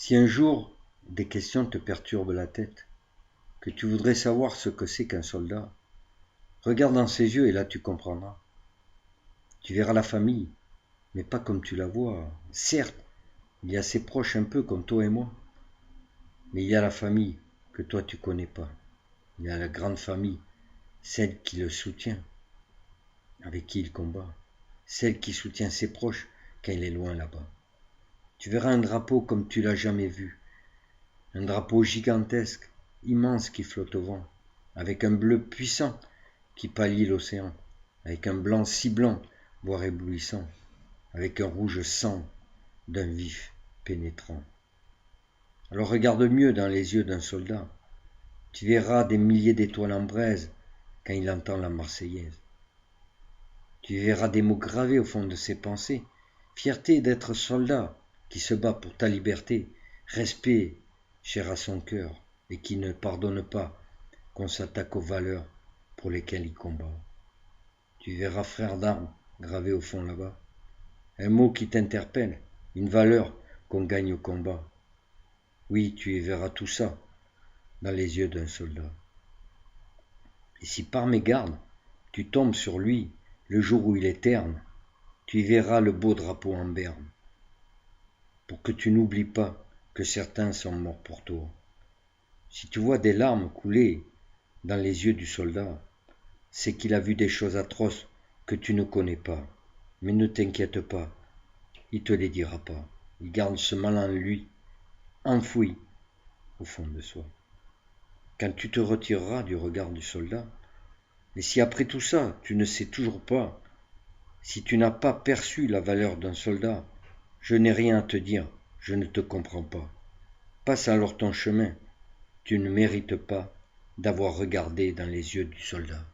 Si un jour des questions te perturbent la tête, que tu voudrais savoir ce que c'est qu'un soldat, regarde dans ses yeux et là tu comprendras. Tu verras la famille, mais pas comme tu la vois. Certes, il y a ses proches un peu comme toi et moi, mais il y a la famille que toi tu connais pas. Il y a la grande famille, celle qui le soutient, avec qui il combat, celle qui soutient ses proches quand il est loin là-bas. Tu verras un drapeau comme tu l'as jamais vu, un drapeau gigantesque, immense qui flotte au vent, avec un bleu puissant qui pâlit l'océan, avec un blanc si blanc, voire éblouissant, avec un rouge sang d'un vif pénétrant. Alors regarde mieux dans les yeux d'un soldat, tu verras des milliers d'étoiles en braise quand il entend la Marseillaise. Tu verras des mots gravés au fond de ses pensées, fierté d'être soldat qui se bat pour ta liberté, respect cher à son cœur et qui ne pardonne pas qu'on s'attaque aux valeurs pour lesquelles il combat. Tu verras frère d'armes gravé au fond là-bas, un mot qui t'interpelle, une valeur qu'on gagne au combat. Oui, tu y verras tout ça dans les yeux d'un soldat. Et si par mégarde, tu tombes sur lui le jour où il est terne, tu y verras le beau drapeau en berne, pour que tu n'oublies pas que certains sont morts pour toi. Si tu vois des larmes couler dans les yeux du soldat, c'est qu'il a vu des choses atroces que tu ne connais pas. Mais ne t'inquiète pas, il te les dira pas. Il garde ce mal en lui, enfoui au fond de soi. Quand tu te retireras du regard du soldat, et si après tout ça, tu ne sais toujours pas, si tu n'as pas perçu la valeur d'un soldat, je n'ai rien à te dire, je ne te comprends pas. Passe alors ton chemin, tu ne mérites pas d'avoir regardé dans les yeux du soldat.